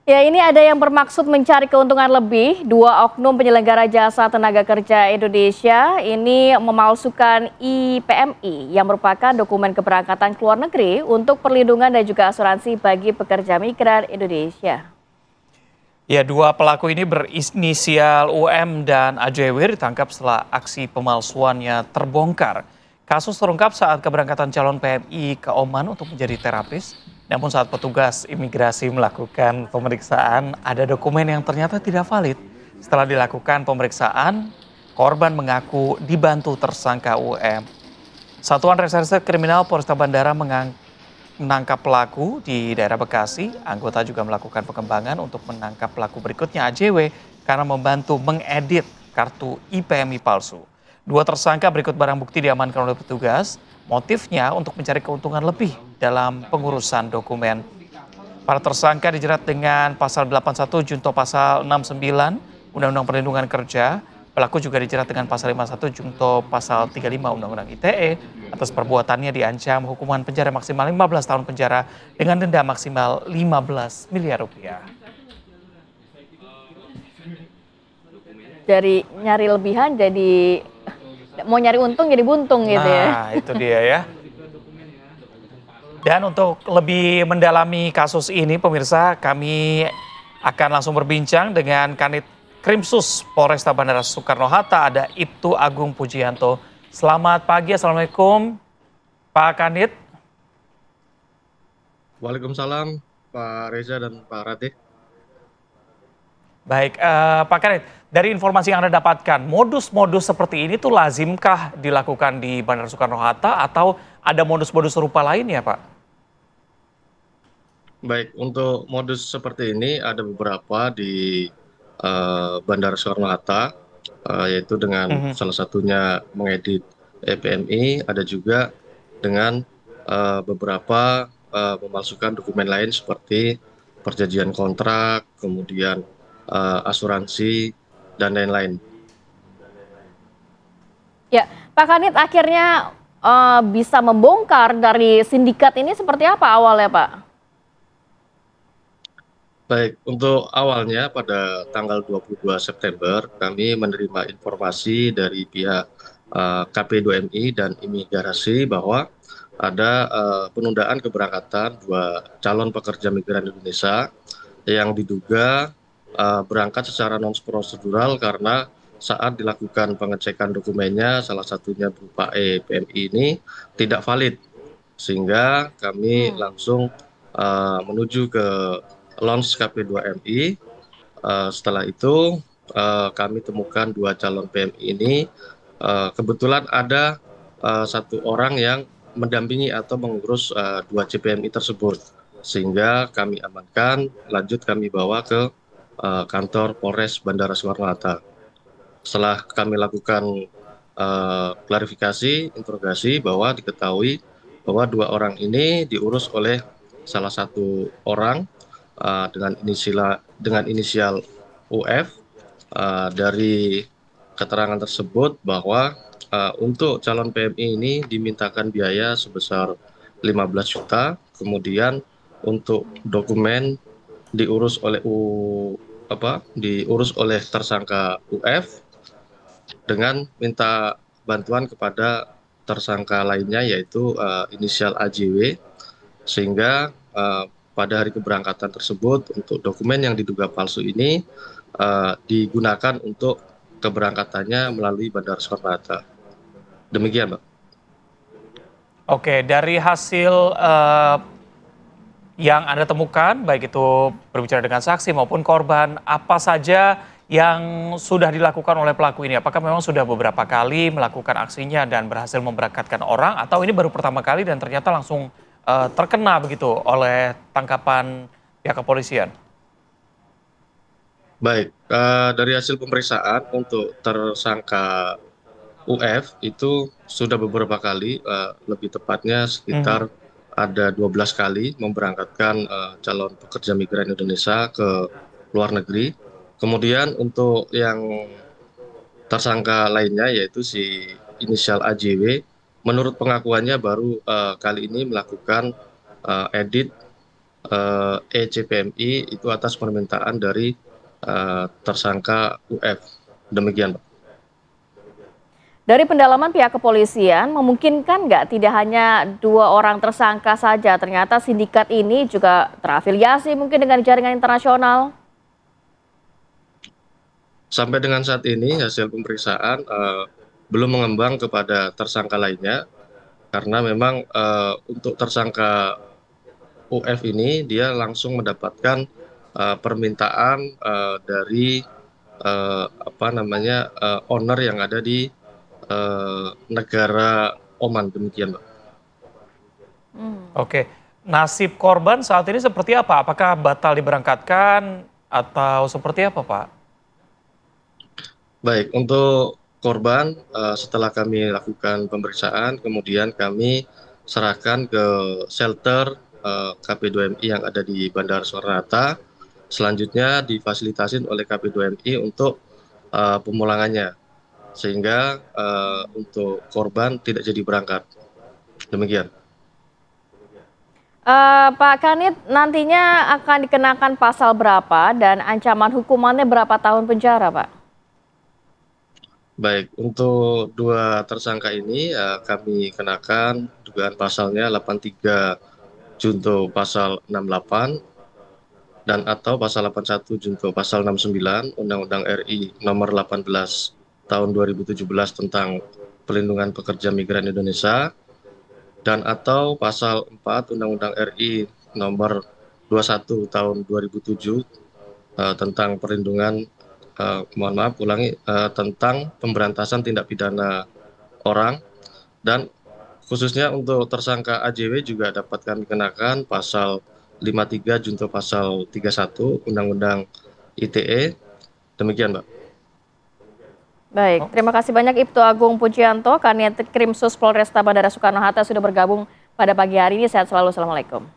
Ya, ini ada yang bermaksud mencari keuntungan lebih. Dua oknum penyelenggara jasa tenaga kerja Indonesia ini memalsukan IPMI yang merupakan dokumen keberangkatan ke luar negeri untuk perlindungan dan juga asuransi bagi pekerja migran Indonesia. Ya, dua pelaku ini berinisial UM dan AJW ditangkap setelah aksi pemalsuannya terbongkar. Kasus terungkap saat keberangkatan calon PMI ke Oman untuk menjadi terapis. Namun saat petugas imigrasi melakukan pemeriksaan, ada dokumen yang ternyata tidak valid. Setelah dilakukan pemeriksaan, korban mengaku dibantu tersangka UM. Satuan Reserse Kriminal Polresta Bandara menangkap pelaku di daerah Bekasi. Anggota juga melakukan pengembangan untuk menangkap pelaku berikutnya AJW karena membantu mengedit kartu IPMI palsu. Dua tersangka berikut barang bukti diamankan oleh petugas. Motifnya untuk mencari keuntungan lebih dalam pengurusan dokumen. Para tersangka dijerat dengan pasal 81 junto pasal 69 Undang-Undang Perlindungan Kerja. Pelaku juga dijerat dengan pasal 51 junto pasal 35 Undang-Undang ITE. Atas perbuatannya diancam hukuman penjara maksimal 15 tahun penjara dengan denda maksimal 15 miliar rupiah. Dari nyari lebihan jadi mau nyari untung jadi buntung gitu ya. Nah, itu dia ya. Dan untuk lebih mendalami kasus ini, pemirsa, kami akan langsung berbincang dengan Kanit Krimsus Polresta Bandara Soekarno-Hatta, ada Ibtu Agung Pujianto. Selamat pagi, Assalamualaikum, Pak Kanit. Waalaikumsalam Pak Reza dan Pak Ratih. Baik, Pak Kanit, dari informasi yang Anda dapatkan, modus-modus seperti ini tuh lazimkah dilakukan di Bandara Soekarno-Hatta atau ada modus-modus serupa lainnya, Pak? Baik, untuk modus seperti ini ada beberapa di Bandara Soekarno-Hatta, yaitu dengan Mhm. salah satunya mengedit EPMI, ada juga dengan beberapa memasukkan dokumen lain seperti perjanjian kontrak, kemudian asuransi, dan lain-lain. Ya, Pak Kanit akhirnya bisa membongkar dari sindikat ini seperti apa awalnya, Pak? Baik, untuk awalnya pada tanggal 22 September kami menerima informasi dari pihak KP2MI dan imigrasi bahwa ada penundaan keberangkatan dua calon pekerja migran Indonesia yang diduga berangkat secara non prosedural karena saat dilakukan pengecekan dokumennya salah satunya berupa EPMI ini tidak valid, sehingga kami Hmm. langsung menuju ke launch KP2MI. Setelah itu kami temukan dua calon PMI ini. Kebetulan ada satu orang yang mendampingi atau mengurus dua CPMI tersebut, sehingga kami amankan, lanjut kami bawa ke kantor Polres Bandara Soekarno-Hatta. Setelah kami lakukan klarifikasi, interogasi, bahwa diketahui bahwa dua orang ini diurus oleh salah satu orang dengan inisial UF. Dari keterangan tersebut bahwa untuk calon PMI ini dimintakan biaya sebesar 15 juta, kemudian untuk dokumen diurus oleh diurus oleh tersangka UF dengan minta bantuan kepada tersangka lainnya yaitu inisial AJW, sehingga pada hari keberangkatan tersebut untuk dokumen yang diduga palsu ini digunakan untuk keberangkatannya melalui Bandara Soekarno-Hatta. Demikian, Mbak. Oke, dari hasil yang Anda temukan, baik itu berbicara dengan saksi maupun korban, apa saja yang sudah dilakukan oleh pelaku ini? Apakah memang sudah beberapa kali melakukan aksinya dan berhasil memberangkatkan orang, atau ini baru pertama kali dan ternyata langsung terkena begitu oleh tangkapan pihak kepolisian? Baik, dari hasil pemeriksaan untuk tersangka UF itu sudah beberapa kali, lebih tepatnya Mhm. sekitar ada 12 kali memberangkatkan calon pekerja migran Indonesia ke luar negeri. Kemudian untuk yang tersangka lainnya yaitu si inisial AJW, menurut pengakuannya baru kali ini melakukan edit ECPMI itu atas permintaan dari tersangka UF. Demikian, Pak. Dari pendalaman pihak kepolisian, memungkinkan nggak tidak hanya 2 orang tersangka saja, ternyata sindikat ini juga terafiliasi mungkin dengan jaringan internasional? Sampai dengan saat ini hasil pemeriksaan belum mengembang kepada tersangka lainnya, karena memang untuk tersangka UF ini dia langsung mendapatkan permintaan dari owner yang ada di negara Oman, demikian, Pak. Oke, nasib korban saat ini seperti apa? Apakah batal diberangkatkan atau seperti apa, Pak? Baik, untuk korban setelah kami lakukan pemeriksaan, kemudian kami serahkan ke shelter KP2MI yang ada di Bandara Soekarno-Hatta. Selanjutnya difasilitasi oleh KP2MI untuk pemulangannya, sehingga untuk korban tidak jadi berangkat. Demikian. Pak Kanit, nantinya akan dikenakan pasal berapa dan ancaman hukumannya berapa tahun penjara, Pak? Baik, untuk 2 tersangka ini kami kenakan dugaan pasalnya 83 junto pasal 68 dan atau pasal 81 junto pasal 69 Undang-Undang RI nomor 18 tahun 2017 tentang pelindungan pekerja migran Indonesia, dan atau pasal 4 Undang-Undang RI nomor 21 tahun 2007 tentang perlindungan tentang pemberantasan tindak pidana orang, dan khususnya untuk tersangka AJW juga dapat kami kenakan pasal 53 junto pasal 31 Undang-Undang ITE. Demikian, Mbak. Baik, terima kasih banyak Ibtu Agung Pujianto, Kanit Krimsus Polresta Bandara Soekarno-Hatta sudah bergabung pada pagi hari ini. Sehat selalu, Assalamualaikum.